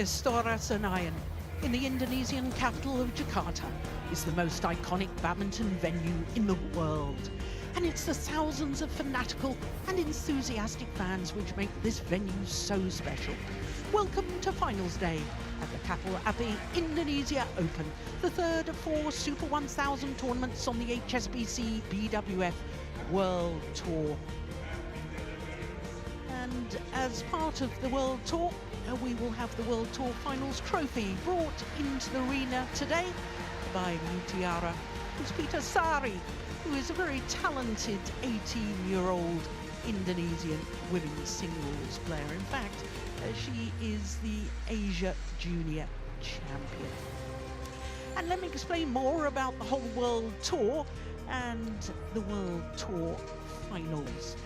Istora Senayan, in the Indonesian capital of Jakarta, is the most iconic badminton venue in the world. And it's the thousands of fanatical and enthusiastic fans which make this venue so special. Welcome to Finals Day at the KAPAL at the Indonesia Open, the third of 4 Super 1000 tournaments on the HSBC BWF World Tour. And as part of the World Tour, we will have the World Tour Finals trophy brought into the arena today by Mutiara Puspitasari, who is a very talented 18-year-old Indonesian women's singles player. In fact, she is the Asia Junior Champion. And let me explain more about the whole World Tour and the World Tour Finals,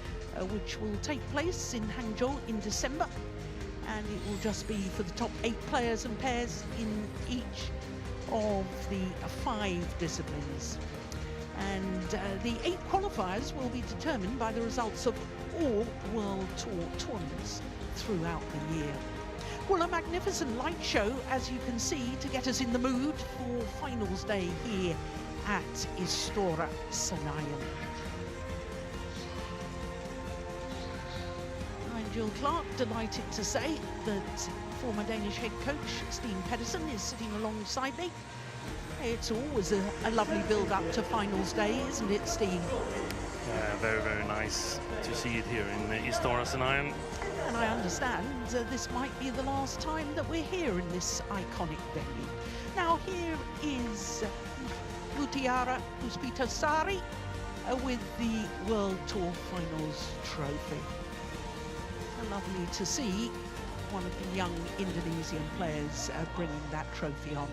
which will take place in Hangzhou in December. And it will just be for the top 8 players and pairs in each of the 5 disciplines. And the 8 qualifiers will be determined by the results of all World Tour tournaments throughout the year. Well, a magnificent light show, as you can see, to get us in the mood for Finals Day here at Istora Senayan. Jill Clark, delighted to say that former Danish head coach Steen Pedersen is sitting alongside me. It's always a lovely build-up to Finals Day, isn't it, Steen? Yeah, very, very nice to see it here in Istora Senayan. And I understand this might be the last time that we're here in this iconic venue. Now, here is Mutiara Puspitasari with the World Tour Finals trophy. Lovely to see one of the young Indonesian players bringing that trophy on.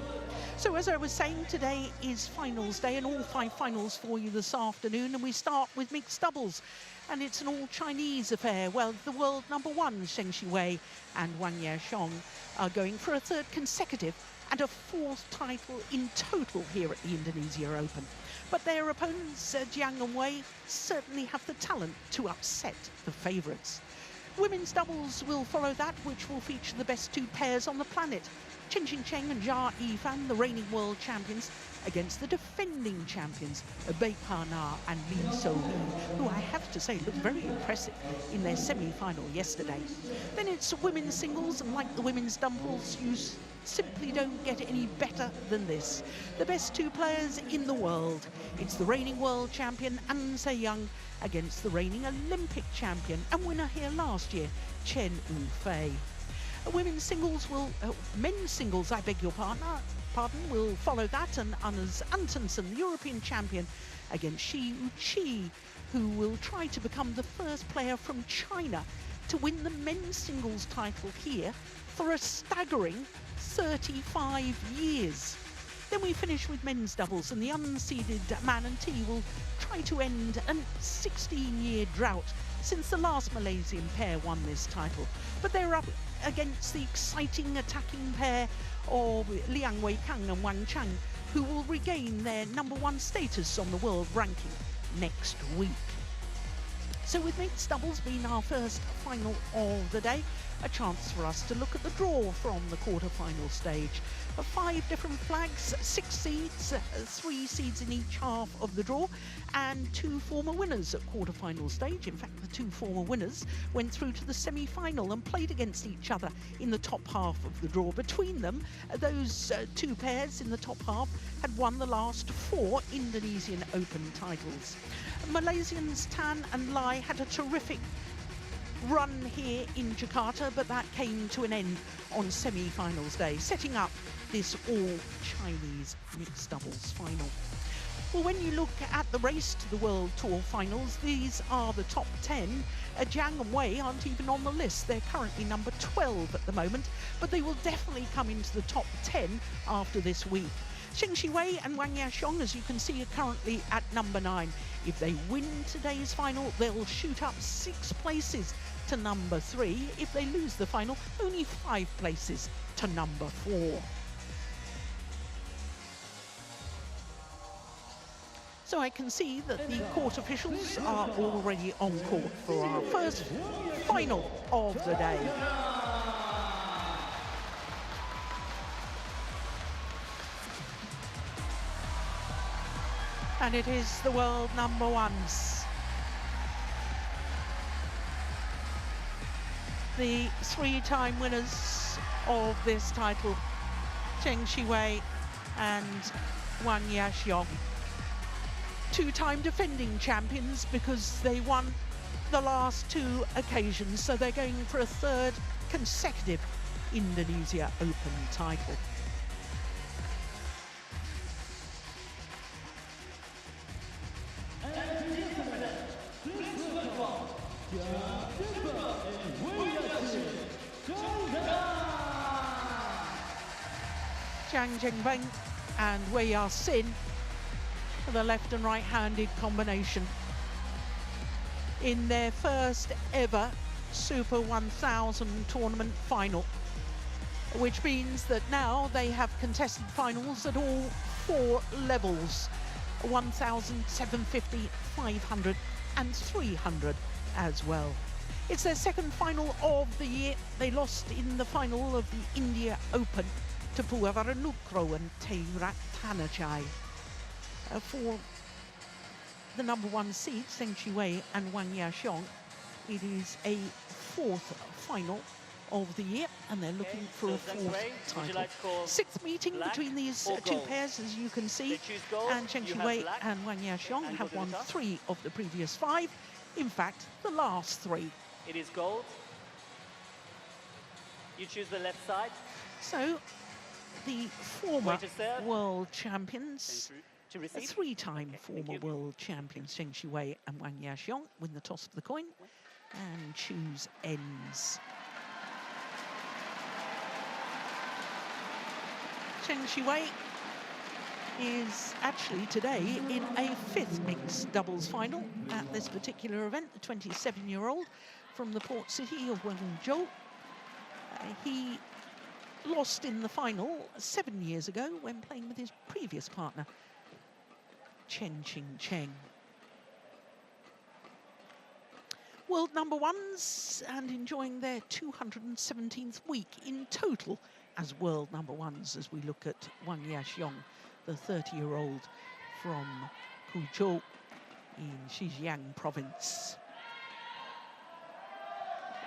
So as I was saying, today is Finals Day and all 5 finals for you this afternoon, and we start with mixed doubles, and it's an all-Chinese affair. Well, the world #1 Zheng and Wang Yaxiong are going for a 3rd consecutive and a 4th title in total here at the Indonesia Open. But their opponents, Jiang and Wei, certainly have the talent to upset the favourites. Women's doubles will follow that, which will feature the best 2 pairs on the planet. Chen Qingchen and Jia Yifan, the reigning world champions, against the defending champions, Bei Pa Na and Li So-hee, who I have to say looked very impressive in their semi-final yesterday. Then it's women's singles, and like the women's doubles, you simply don't get any better than this. The best 2 players in the world. It's the reigning world champion, An Se-young, against the reigning Olympic champion and winner here last year, Chen Yufei. Women's singles will, men's singles, I beg your pardon, will follow that, and Anders Antonsen, the European champion, against Shi Yuqi, who will try to become the first player from China to win the men's singles title here for a staggering 35 years. Then we finish with men's doubles, and the unseeded Man and T will try to end a 16-year drought since the last Malaysian pair won this title. But they're up against the exciting attacking pair of Liang Weikang and Wang Chang, who will regain their #1 status on the world ranking next week. So with mixed doubles being our first final of the day, a chance for us to look at the draw from the quarter-final stage. 5 different flags, 6 seeds, 3 seeds in each half of the draw, and 2 former winners at quarter-final stage. In fact, the 2 former winners went through to the semi-final and played against each other in the top half of the draw. Between them, those 2 pairs in the top half had won the last 4 Indonesian Open titles. Malaysians Tan and Lai had a terrific run here in Jakarta, but that came to an end on semi-finals day, setting up this all-Chinese mixed doubles final. Well, when you look at the race to the World Tour Finals, these are the top 10. Jiang and Wei aren't even on the list. They're currently number 12 at the moment, but they will definitely come into the top 10 after this week. Zheng Wei and Wang Yaxiong, as you can see, are currently at number 9. If they win today's final, they'll shoot up 6 places to number 3. If they lose the final, only 5 places to number 4. So I can see that the court officials are already on court for our first final of the day. And it is the world number ones. The three-time winners of this title, Zheng Shiwei and Huang Yaxiong. Two-time defending champions because they won the last two occasions, so they're going for a third consecutive Indonesia Open title. Jiang and Wei Sin, the left and right-handed combination, in their first ever Super 1000 tournament final, which means that now they have contested finals at all four levels: 1000, 750, 500 and 300 as well. It's their second final of the year. They lost in the final of the India Open to Puavaranukroh and Tanachai. For the number one seed, Zheng Shiwei and Huang Yaxiong, it is a fourth final of the year, and they're looking for a fourth title. Sixth meeting between these two pairs, as you can see, and Zheng Shiwei and Huang Yaxiong have won 3 of the previous 5. In fact, the last 3. It is gold. You choose the left side. So, the former world champions, three-time former world champions, Zheng Shiwei and Huang Yaxiong, win the toss of the coin and choose ends. Zheng Shiwei is actually today in a 5th mixed doubles final at this particular event, the 27-year-old from the port city of Guangzhou. He lost in the final 7 years ago when playing with his previous partner, Chen Qingcheng. World number ones and enjoying their 217th week in total as world number ones, as we look at Huang Yaxiong, the 30-year-old from Kuzhou in Jiang province.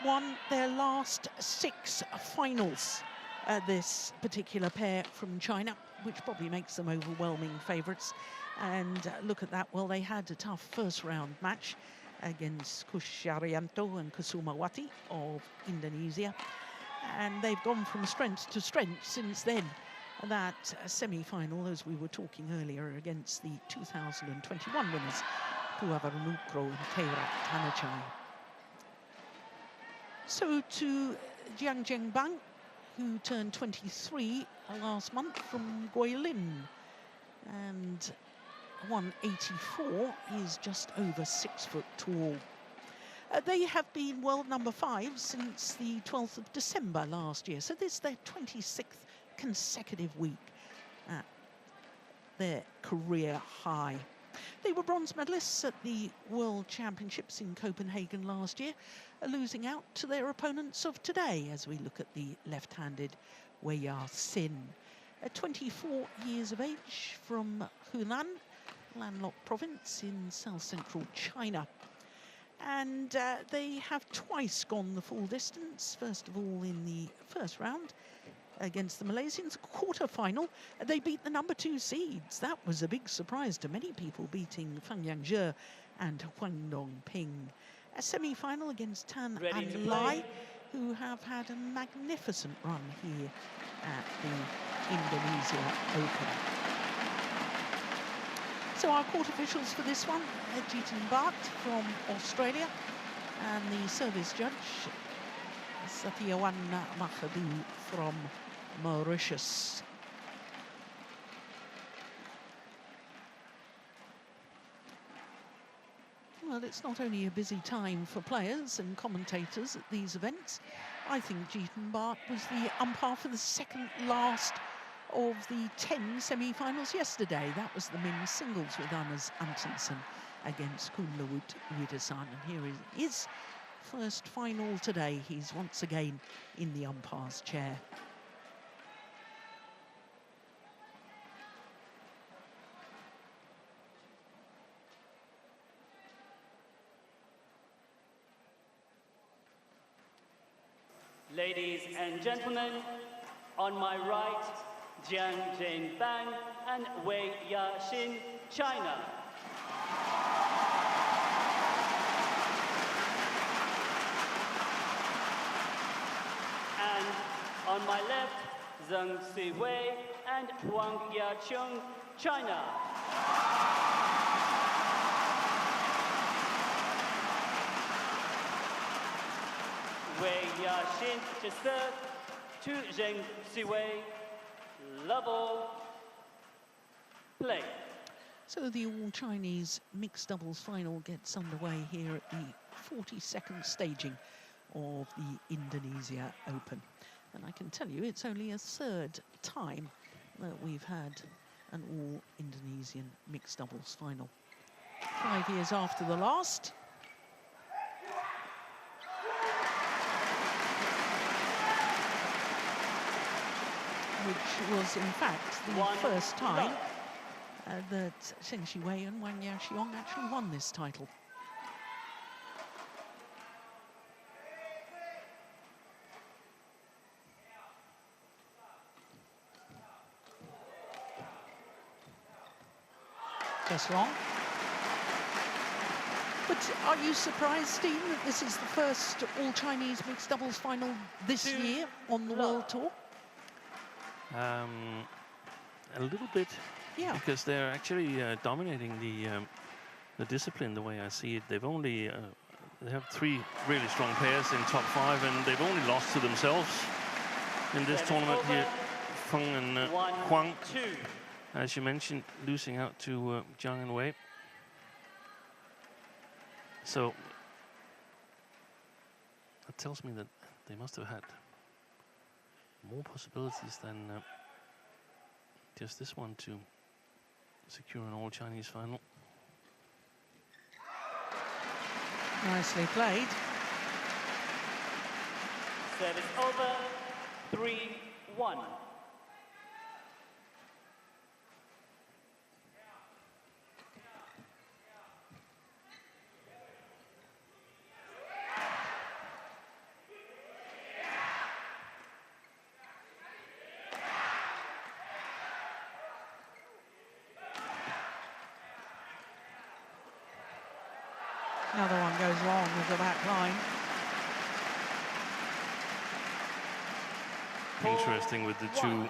Won their last 6 finals. This particular pair from China, which probably makes them overwhelming favourites. And look at that, well, they had a tough first round match against Kusharyanto and Kusumawati of Indonesia. And they've gone from strength to strength since then. That semi-final, as we were talking earlier, against the 2021 winners, Puavaranukroh and Tanachai. So to Jiang Zhengbang, who turned 23 last month from Guilin, and 184, is just over 6 foot tall. They have been world number 5 since the 12th of December last year, so this is their 26th consecutive week at their career high. They were bronze medalists at the World Championships in Copenhagen last year, losing out to their opponents of today, as we look at the left-handed Wei Sin. 24 years of age from Hunan, landlocked province in south-central China. And they have twice gone the full distance, first of all in the first round against the Malaysians, quarter-final. They beat the number 2 seeds. That was a big surprise to many people, beating Fang Yangzhe and Huang Dongping. A semi-final against Tan and Lai, who have had a magnificent run here at the Indonesia Open. So our court officials for this one, Jitin Bart from Australia, and the service judge, Satyawan Mahadu from Mauritius. Well, it's not only a busy time for players and commentators at these events. I think Jitin Bart was the umpire for the second last of the 10 semi-finals yesterday. That was the men's singles with Anders Antonsen against Kunlawut Widasan. And here is his first final today. He's once again in the umpire's chair. Ladies and gentlemen, on my right, Jiang and Wei Yaxin, China. And on my left, Zheng and Huang, China. Wei Yaxin to serve to Zheng level play. So the all-Chinese mixed doubles final gets underway here at the 42nd staging of the Indonesia Open. And I can tell you it's only a third time that we've had an all-Indonesian mixed doubles final. 5 years after the last. Which was, in fact, the first time that Zheng Siwei and Wang Yaqiong actually won this title. Just long. But are you surprised, Steve, that this is the first all-Chinese mixed doubles final this year on the World Tour? A little bit, yeah, because they're actually dominating the discipline the way I see it. They've only they have 3 really strong pairs in top 5, and they've only lost to themselves in this tournament here. Feng and Huang, as you mentioned, losing out to Jiang and Wei. So that tells me that they must have had more possibilities than just this one to secure an all-Chinese final. Nicely played. Service over, 3-1. Another one goes long with the back line. Interesting with the 2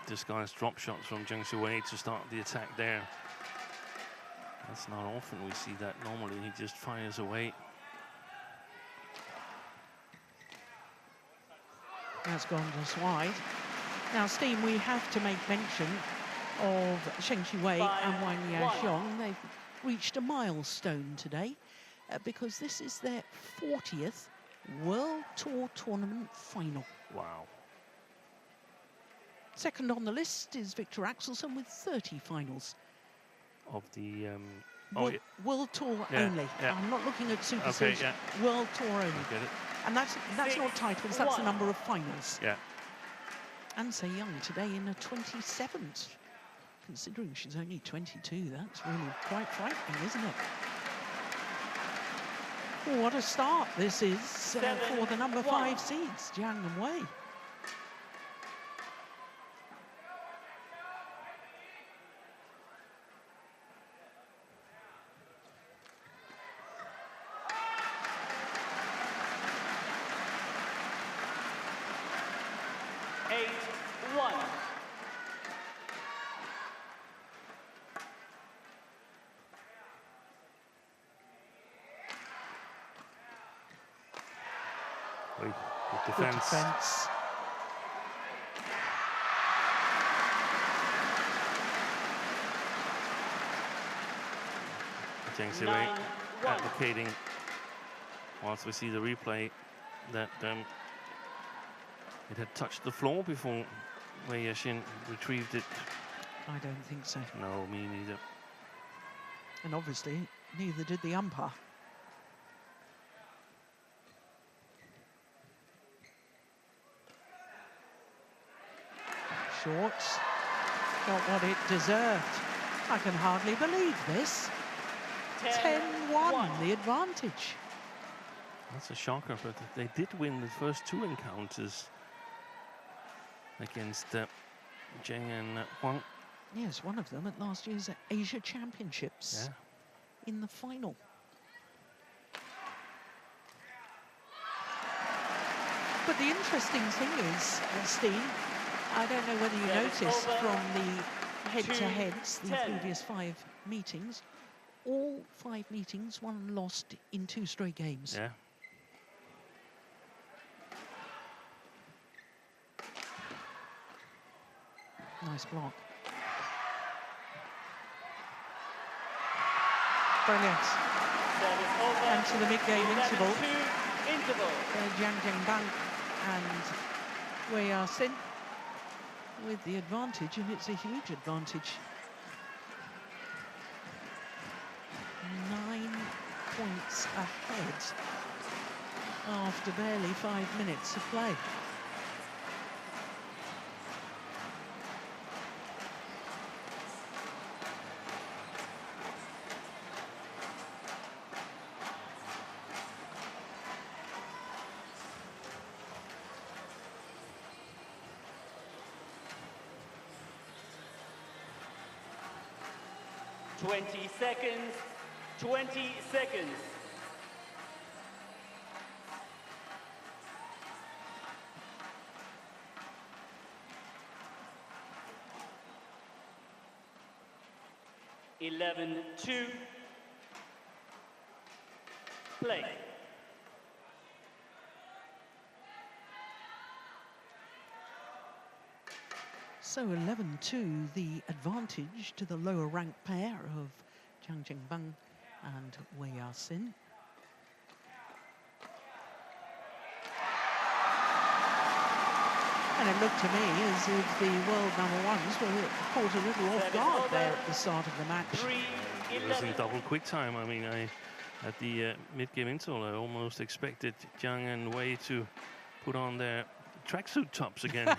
disguised drop shots from Zheng Siwei to start the attack there. That's not often we see that. Normally he just fires away. That's gone just wide. Now, Steve, we have to make mention of Zheng Siwei and Wang Yaqiong. They've reached a milestone today. Because this is their 40th World Tour tournament final. Wow. Second on the list is Victor Axelsen with 30 finals. Of the World Tour only. Yeah. I'm not looking at Super Okay, Series. World Tour only. Get it. And that's not titles, that's the number of finals. Yeah. And so young today in her 27th. Considering she's only 22, that's really quite frightening, isn't it? Oh, what a start this is for the number 5 seeds, Jiang and Wei. Good defense. Zheng Siwei advocating, whilst we see the replay, that it had touched the floor before Wei Yaxin retrieved it. I don't think so. No, me neither. And obviously, neither did the umpire. Shorts got what it deserved. I can hardly believe this. 10-1, the advantage. That's a shocker, but they did win the first 2 encounters against Zheng and Huang. Yes, one of them at last year's Asia Championships in the final. But the interesting thing is, Steen, I don't know whether you noticed from the head-to-heads, the previous 5 meetings, all 5 meetings won and lost in 2 straight games. Yeah. Nice block. Brilliant. And to the mid-game interval. Jiang Bang and Wei Sin with the advantage, and it's a huge advantage. 9 points ahead after barely 5 minutes of play. Twenty seconds. 20 seconds. (11-2). Play. So 11-2, the advantage to the lower ranked pair of Jiang Bang and Wei Sin. And it looked to me as if the world #1s were caught a little off guard there at the start of the match. It was in double quick time. I mean, at the mid-game interval, I almost expected Jiang and Wei to put on their tracksuit tops again.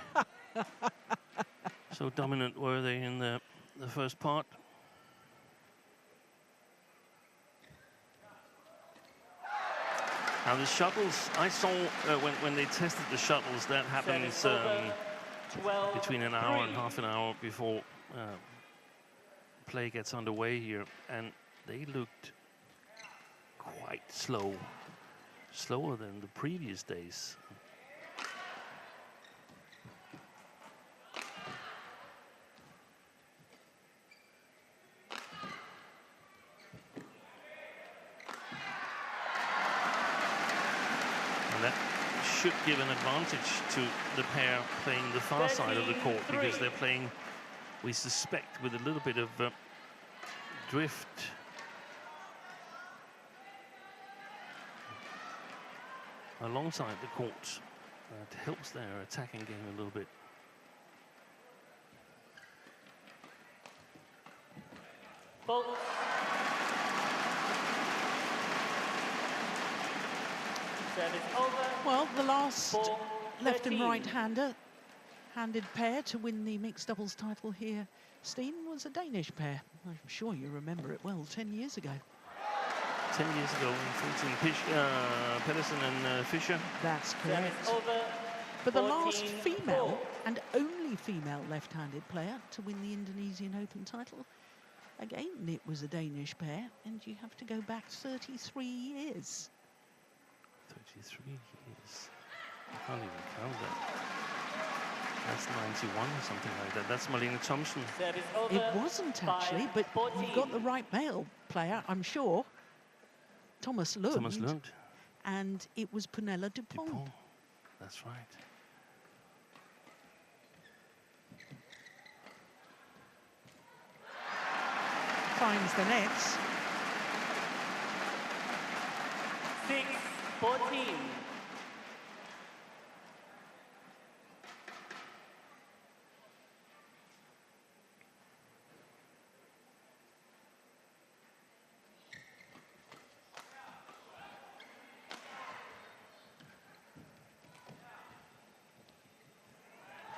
So dominant were they in the first part. Now the shuttles, I saw when they tested the shuttles, that happens between an hour and half an hour before play gets underway here, and they looked quite slow, slower than the previous days. That should give an advantage to the pair playing the far side of the court, because they're playing, we suspect, with a little bit of drift. Alongside the court. It helps their attacking game a little bit. Ball. Well, the last left and right-handed pair to win the mixed doubles title here, Steen, was a Danish pair. I'm sure you remember it well, 10 years ago. 10 years ago, Pedersen and Fischer. That's correct. But the last female and only female left-handed player to win the Indonesian Open title, again, it was a Danish pair, and you have to go back 33 years. 33 years. I can't even count that. That's 91 or something like that. That's Marlene Thompson. It wasn't actually, but you've got the right male player, I'm sure. Thomas Lund. Thomas Lund. And it was Punella Dupont. That's right. Finds the nets. 6-14.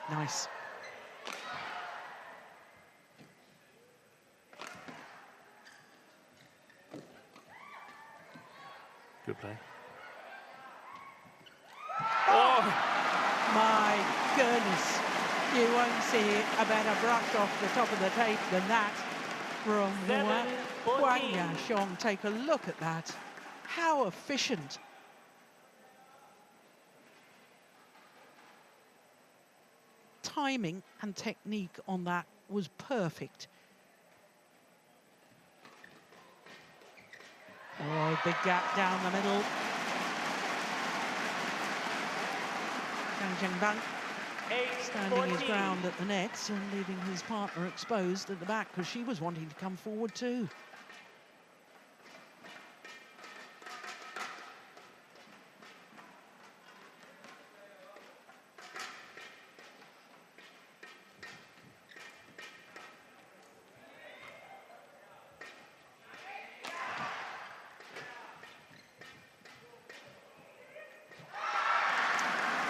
Nice. Good play. see a better brush off the top of the tape than that from Huang. 7-14. Jiang, take a look at that. How efficient. Timing and technique on that was perfect. Oh, big gap down the middle. Zheng standing his ground at the nets and leaving his partner exposed at the back because she was wanting to come forward too.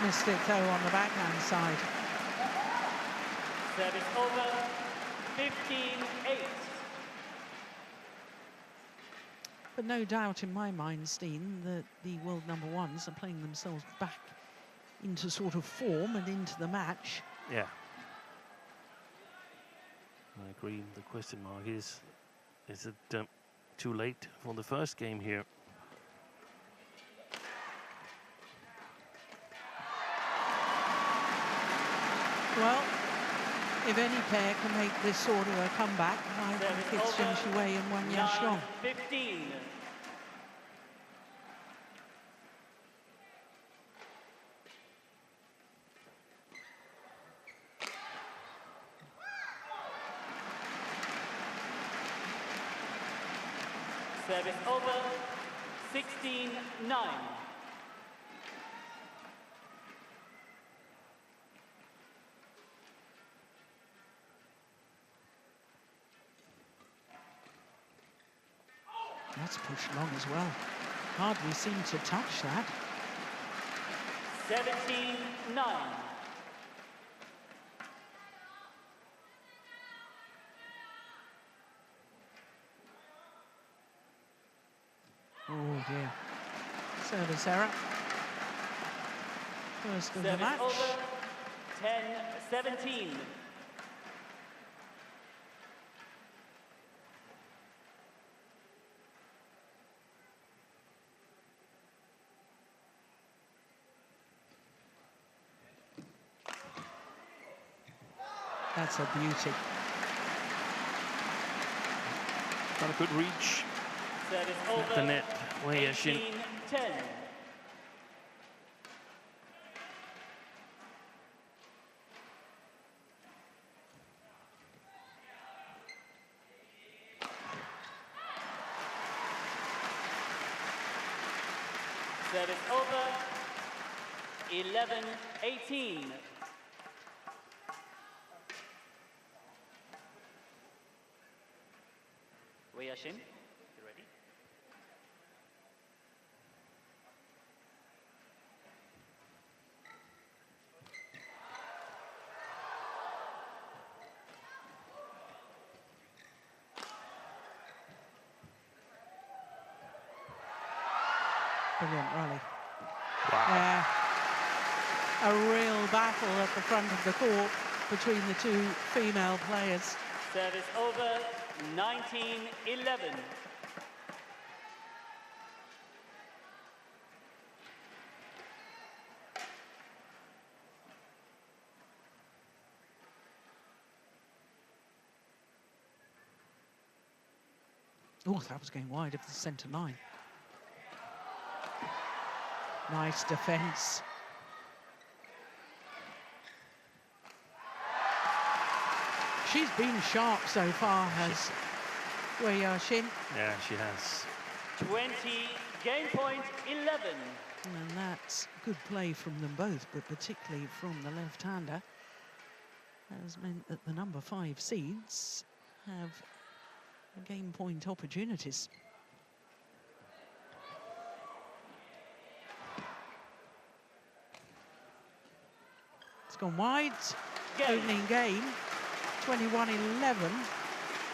Missed it though on the backhand side. Service over, 15-8. But no doubt in my mind, Steen, that the world number ones are playing themselves back into sort of form and into the match. Yeah. I agree. The question mark is it too late for the first game here? Well, if any pair can make this sort of a comeback, I think it's Zheng Shuwei and Wang Yashiong. 15. Service over, 16-9. That's pushed long as well. Hardly seemed to touch that. 17-9. Oh dear. Service error. First of the Service match. over, 10-17. That's a beauty. Got a good reach. Service At over, the net. Wang Yashin. 18-10. Service over, 11-18. Wei Yashin, you ready? Brilliant rally. Wow. A real battle at the front of the court between the two female players. Service over, 19-11. Oh, that was going wide of the centre line. Nice defence. She's been sharp so far, has Wei Yashin. Yeah, she has. 20, game point 11. And that's good play from them both, but particularly from the left-hander. Has meant that the number 5 seeds have game point opportunities. It's gone wide. Opening game, 21-11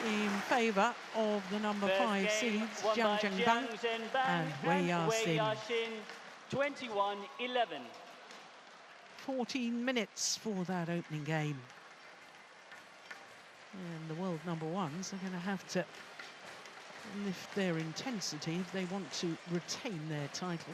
in favour of the number 5 seeds, Jiang and Wei Yashin. 21-11. 14 minutes for that opening game. And the world number ones are going to have to lift their intensity if they want to retain their title.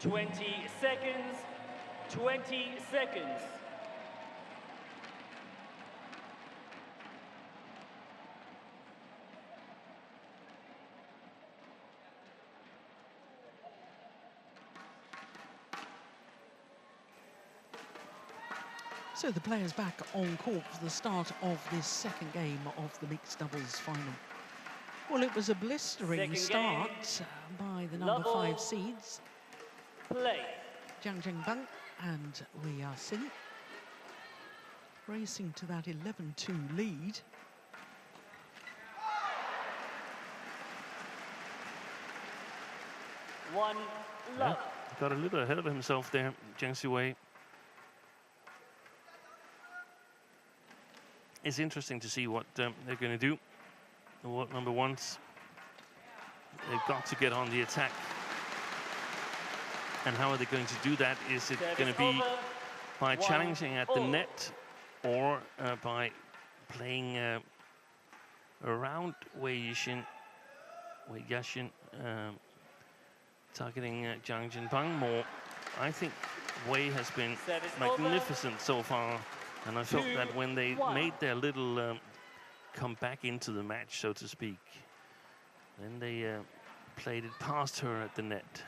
Twenty seconds. 20 seconds. So the players back on court for the start of this second game of the mixed doubles final. Well, it was a blistering start by the number 5 seeds. Play. Jiang and Xin racing to that 11-2 lead. One love. Yeah, got a little ahead of himself there, Zheng Siwei. It's interesting to see what they're going to do. The world number ones, they've got to get on the attack. And how are they going to do that? Is it going to be by challenging at the net, or by playing around Wei Yixin, targeting Jiang Jinpeng more? I think Wei has been magnificent so far, and I felt that when they made their little comeback into the match, so to speak, then they played it past her at the net.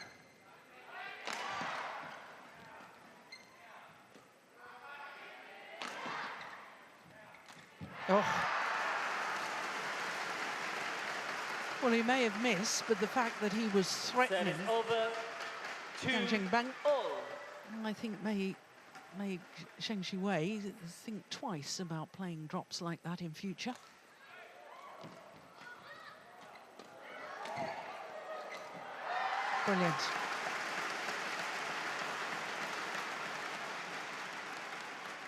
Oh. Well, he may have missed, but the fact that he was threatening Jiang Jinpeng, I think made Zheng Siwei think twice about playing drops like that in future. Brilliant.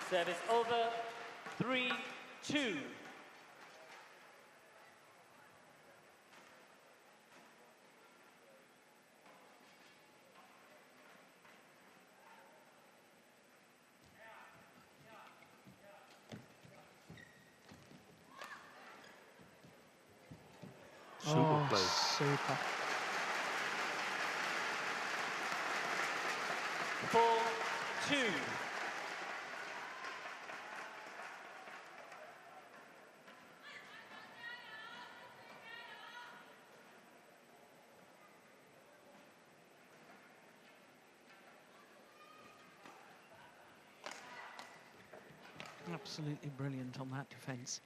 Service over. 3-2. Super play. Super. 4-2. Absolutely brilliant on that defense.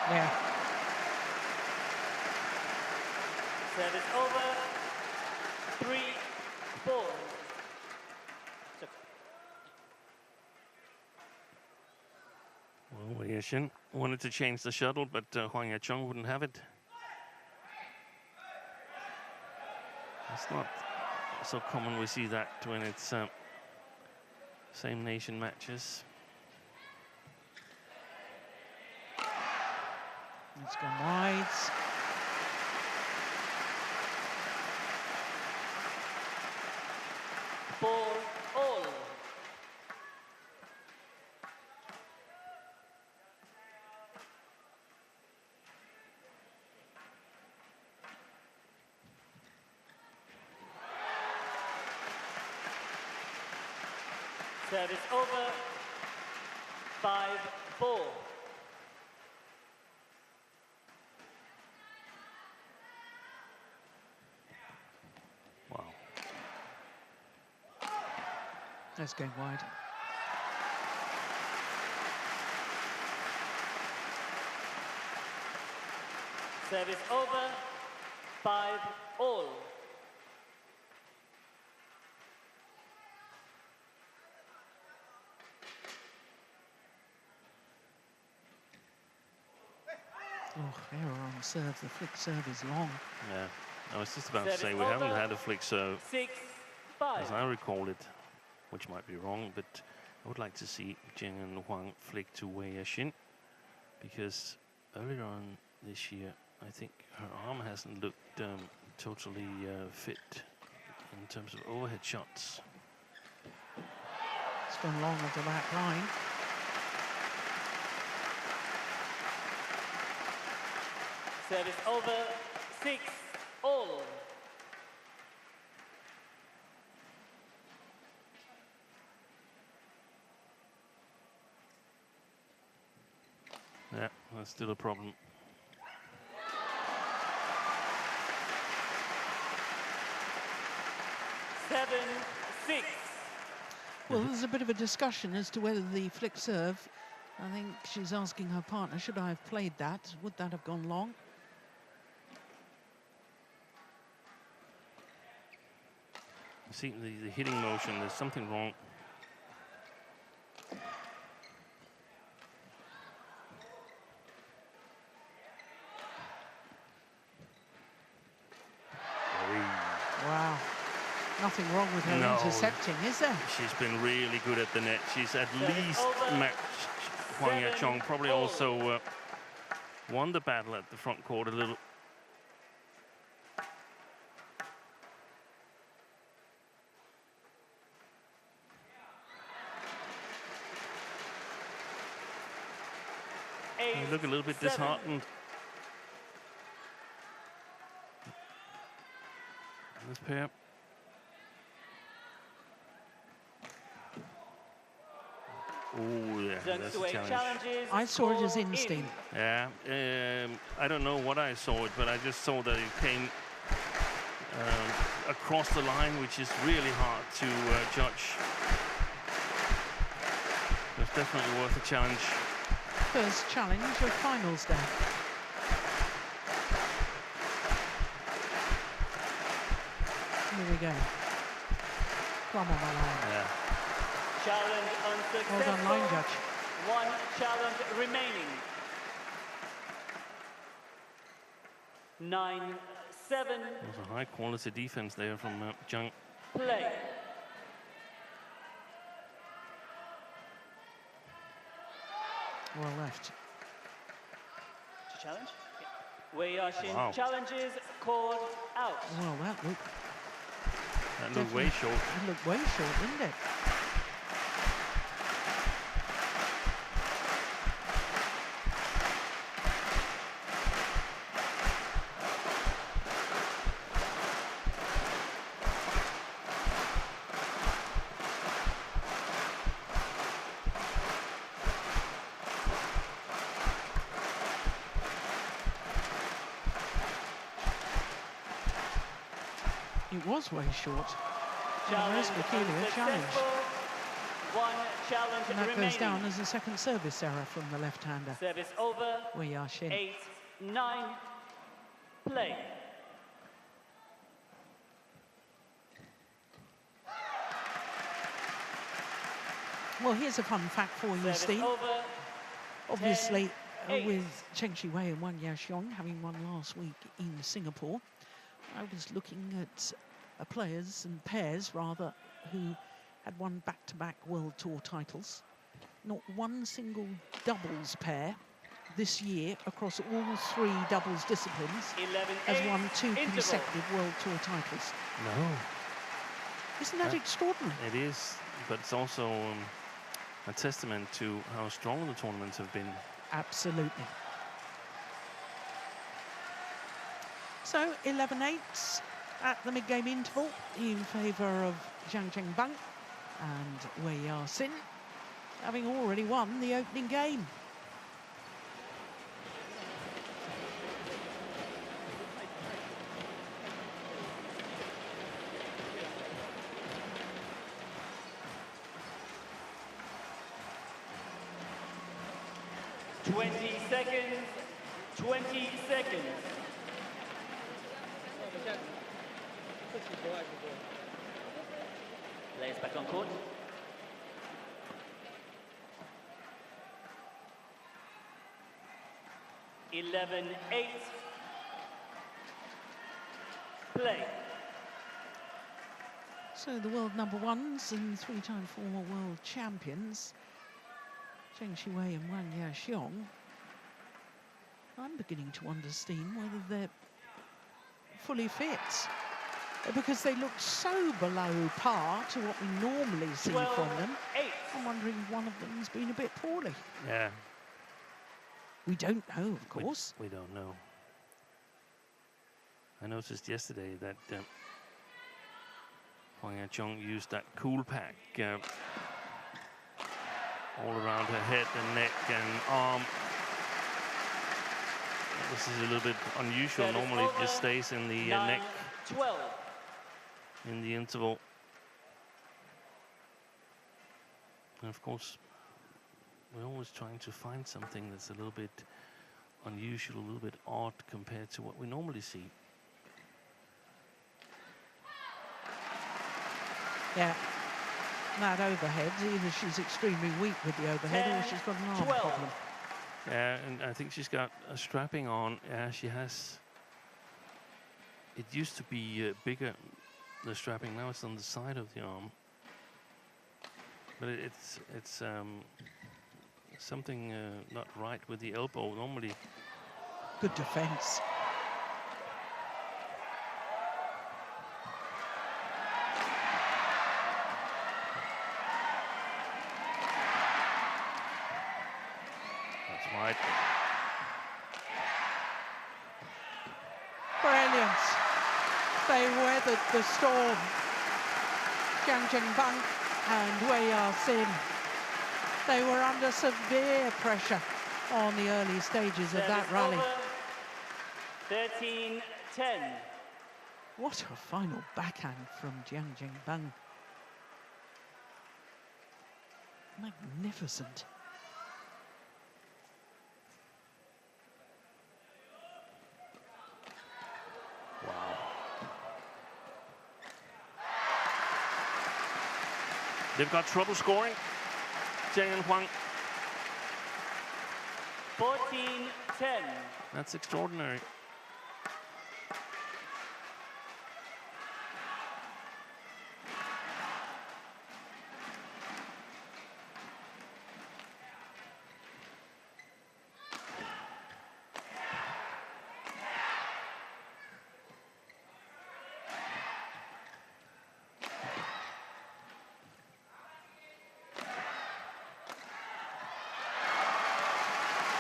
Yeah. Service over. 3-4. Well, Wei Yixin wanted to change the shuttle, but Huang wouldn't have it. It's not so common we see that when it's same nation matches. It's gone wide. 4-all. Service over. 5-4. Wow. That's going wide. Service over. 5-all. Oh, error on serve. The flick serve is long. Yeah, I was just about to say we haven't had a flick serve 6-5. as I recall it, which might be wrong, but I would like to see Zheng and Huang flick to Wei Yashin, because earlier on this year, I think her arm hasn't looked totally fit in terms of overhead shots. It's gone long of the back line. Service over. 6-all. Yeah, that's still a problem. Seven, 6. Well, there's a bit of a discussion as to whether the flick serve, I think she's asking her partner, should I have played that? Would that have gone long? See the hitting motion, there's something wrong. Wow. Nothing wrong with her intercepting, is there? She's been really good at the net. She's at least matched Huang Yaqiong, probably also won the battle at the front court a little. They look a little bit disheartened. This pair. Oh, yeah, that's a challenge. I saw it as instinct. Yeah, I don't know what I saw it, but I just saw that it came across the line, which is really hard to judge. It's definitely worth a challenge. First challenge of finals day. Here we go. Come on, my line. Yeah. Challenge unsuccessful. Well done, line judge. One challenge remaining. 9-7. There's a high quality defense there from Jiang. Play. Well left. Challenge. Wei Yashin challenges called out. Well, that looked way short. That looked way short, didn't it? It was way short. Challenge peculiar challenge. One challenge And that remaining. goes down as a second service error from the left-hander. Service over. Wei Yashin. 8-9. Play. Well, here's a fun fact for you, Service Steve. over. Obviously, 10-8. with Chen Shiwei and Huang Yaqiong having won last week in Singapore, I was looking at players and pairs, rather, who had won back-to-back World Tour titles. Not one single doubles pair this year across all three doubles disciplines 11-8 has won two interval. consecutive World Tour titles. No. Isn't that extraordinary? It is, but it's also a testament to how strong the tournaments have been. Absolutely. So 11-8 at the mid-game interval in favour of Zheng Bang and Wei Yaxin, having already won the opening game. Seconds. 20 seconds. Players back on court. (11-8). Play. So the world number ones and three-time former world champions, Zheng Wei and Huang Yaxin. I'm beginning to understand whether they're fully fit, because they look so below par to what we normally see from them. I'm wondering if one of them's been a bit poorly. Yeah. We don't know, of course. We don't know. I noticed yesterday that Huang Yaxin used that cool pack all around her head and neck and arm. This is a little bit unusual. Normally it just stays in the neck, 12. in the interval. And of course, we're always trying to find something that's a little bit unusual, a little bit odd compared to what we normally see. Yeah, that overhead, either she's extremely weak with the overhead or she's got an arm problem. Yeah, and I think she's got a strapping on. Yeah, she has. It used to be bigger, the strapping. Now it's on the side of the arm. But it's something not right with the elbow. Normally. Good defense. Right. Brilliant. They weathered the storm. Zheng Bang and Wei Yaxin. They were under severe pressure on the early stages of that rally. 13-10. What a final backhand from Zheng Bang. Magnificent. They've got trouble scoring, Jiang and Huang. 14-10. That's extraordinary.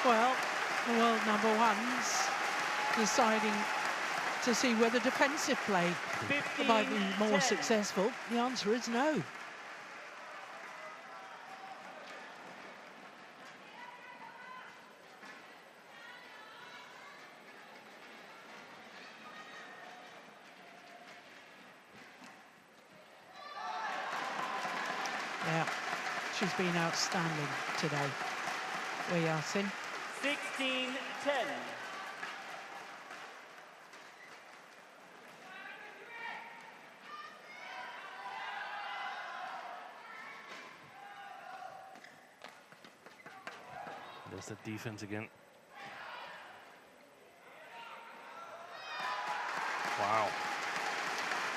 Well, the world number ones deciding to see whether defensive play might be more successful. The answer is no. Yeah, she's been outstanding today. Wei Yaxin. 16-10. There's the defense again. Wow.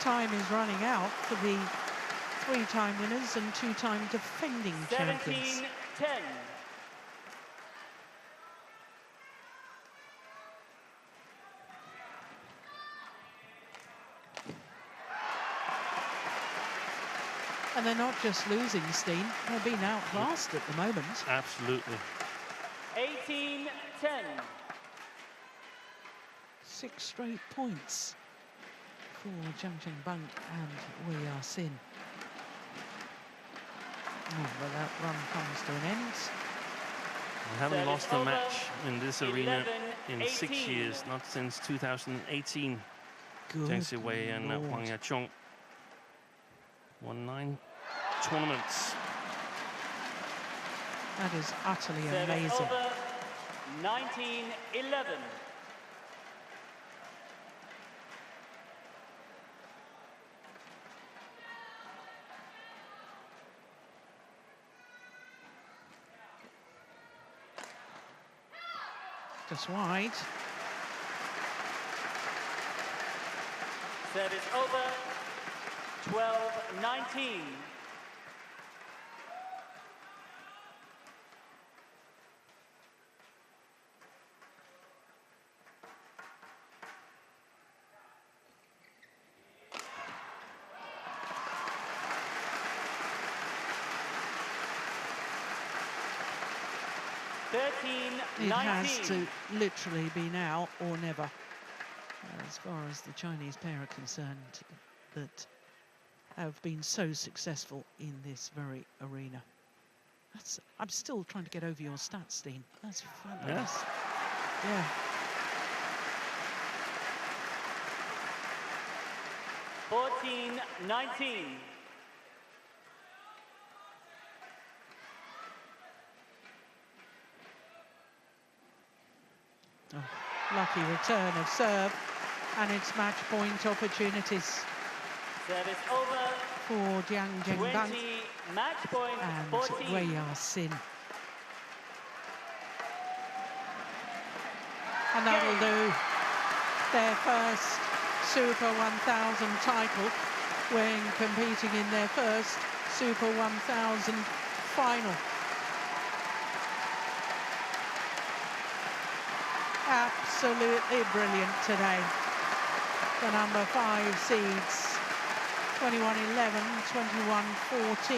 Time is running out for the three-time winners and two-time defending champions. 17-10. And they're not just losing, Steen, they're being outclassed at the moment. Absolutely. 18-10. 6 straight points for Jiang and Wei Sin. Oh, but that run comes to an end. We haven't lost a match in this arena in 6 years, not since 2018. Zheng Wei and Huang won 9 tournaments. That is utterly amazing. Over. 19-11. Just wide. Service over. 12-19. It has to literally be now or never, as far as the Chinese pair are concerned, that have been so successful in this very arena. I'm still trying to get over your stats, Steen. That's fabulous. Yeah. Yeah. 14-19. Oh, lucky return of serve, and it's match point opportunities. Service over. For Jiang 20, match point, and 14. Wei Sin. And that'll do. Their first Super 1000 title when competing in their first Super 1000 final. Absolutely brilliant today. The number 5 seeds. 21-11, 21-14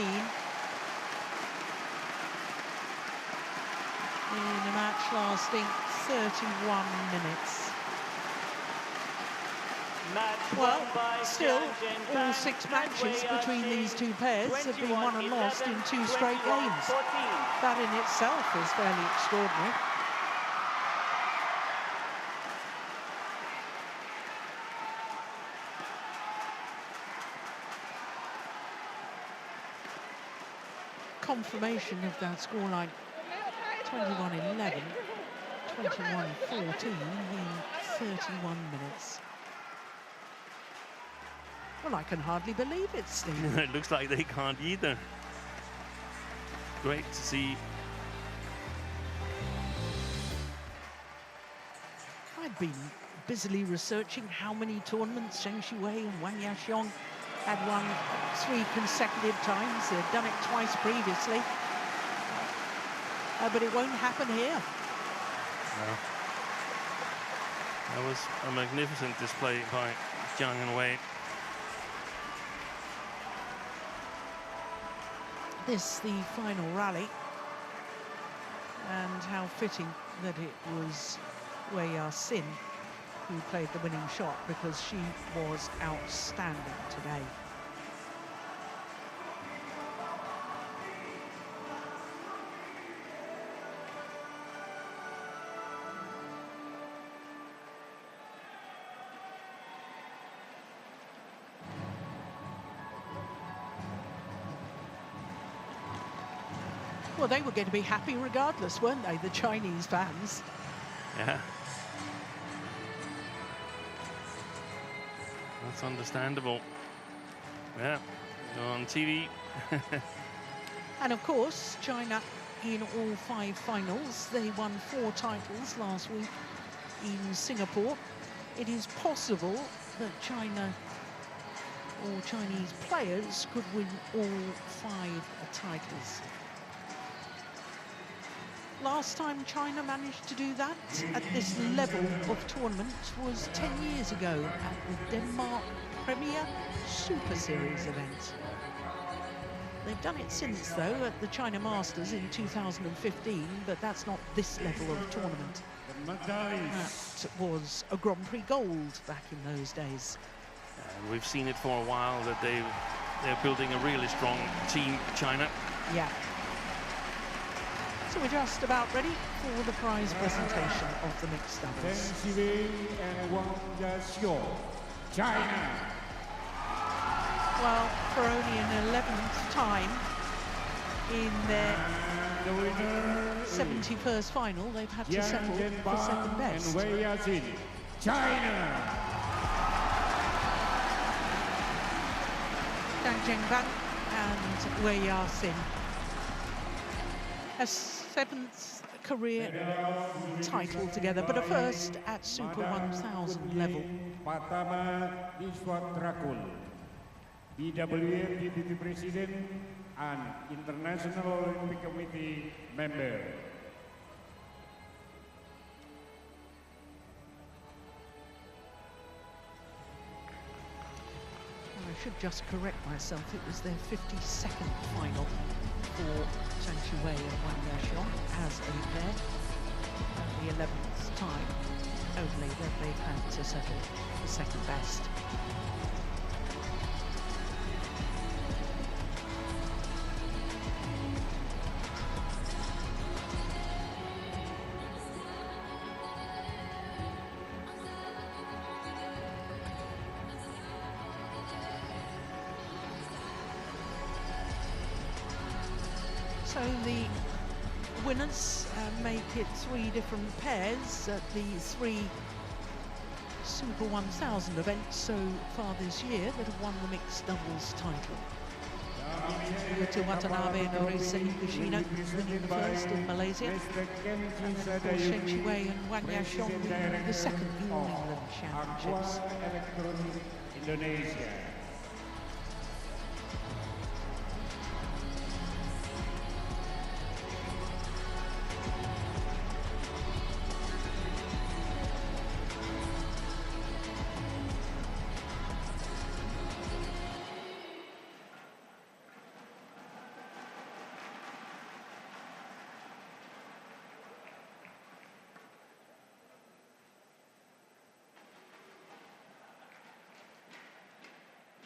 in a match lasting 31 minutes. Well, still, all 6 matches between these two pairs have been won and lost in 2 straight games. That in itself is fairly extraordinary. Confirmation of that scoreline, 21-11, 21-14 in 31 minutes. Well, I can hardly believe it, Steve. It looks like they can't either. Great to see. I've been busily researching how many tournaments Zheng Wei and Wang Yaxiong had won 3 consecutive times. They've done it twice previously. But it won't happen here. No. That was a magnificent display by Jiang and Wei. This, the final rally. And how fitting that it was Wei Sin who played the winning shot, because she was outstanding today. Well, they were going to be happy regardless, weren't they, the Chinese fans? Yeah. That's understandable. Yeah, on TV. And of course, China in all 5 finals. They won 4 titles last week in Singapore. It is possible that China or Chinese players could win all 5 titles. Last time China managed to do that at this level of tournament was 10 years ago at the Denmark Premier Super Series event. They've done it since, though, at the China Masters in 2015, but that's not this level of tournament. That was a Grand Prix gold back in those days. And we've seen it for a while that they're building a really strong team, China. Yeah. So we're just about ready for the prize presentation of the mixed doubles. Zheng and Huang, China. Well, for only an 11th time in their 71st final, they've had to settle for second best. China. Zheng and Wei Yasin. A 7th career title together, but a first at Super 1000 level. BWF Deputy President and International Olympic Committee member. I should just correct myself, it was their 52nd final for Zhang Qiwei and Wang Yaxiong as a pair, and the 11th time only that they've had to settle for second best. So the winners make it 3 different pairs at the 3 Super 1000 events so far this year that have won the mixed doubles title. Yuta Watanabe and Orisa Higuchino winning the first in Malaysia, and of course Zheng Qiwei and Wang Yaxiong winning the second New England Championships. Indonesia.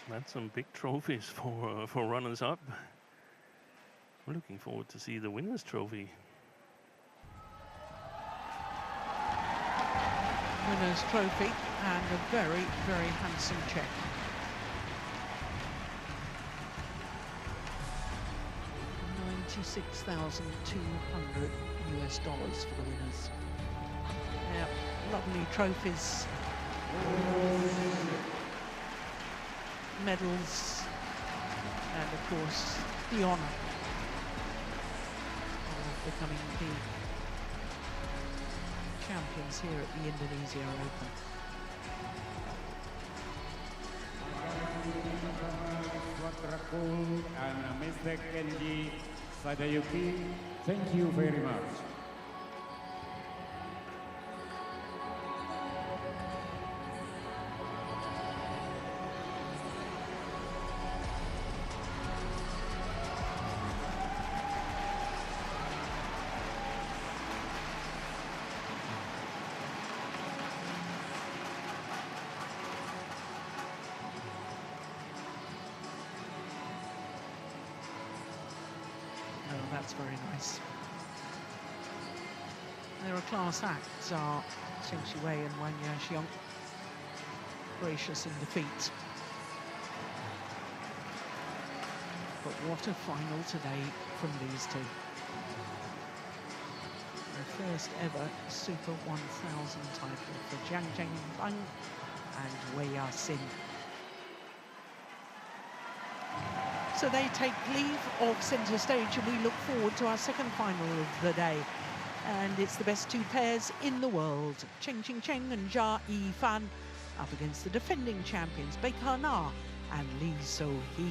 That's some big trophies for runners-up. We're looking forward to see the winner's trophy. Winner's trophy and a very, very handsome check. $96,200 US for the winners. Yeah, lovely trophies. Medals, and of course the honour of becoming the champions here at the Indonesia Open. And Mr. Kenji Sadayuki, thank you very much. That's very nice. There are class acts, are Zheng Qiwei and Wang Yaxiong, gracious in defeat. But what a final today from these two. The first ever Super 1000 title for Jiang and Wei Yasin. So they take leave of centre stage, and we look forward to our second final of the day. And it's the best 2 pairs in the world. Cheng and Jia Yifan up against the defending champions Baker Na and Lee So-hee.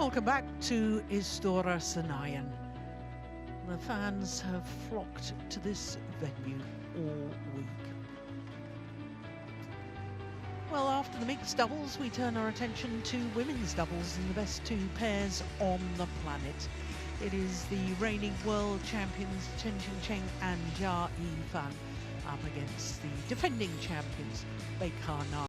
Welcome back to Istora Senayan. The fans have flocked to this venue all week. Well, after the mixed doubles, we turn our attention to women's doubles and the best two pairs on the planet. It is the reigning world champions Zheng and Jiang up against the defending champions Beikar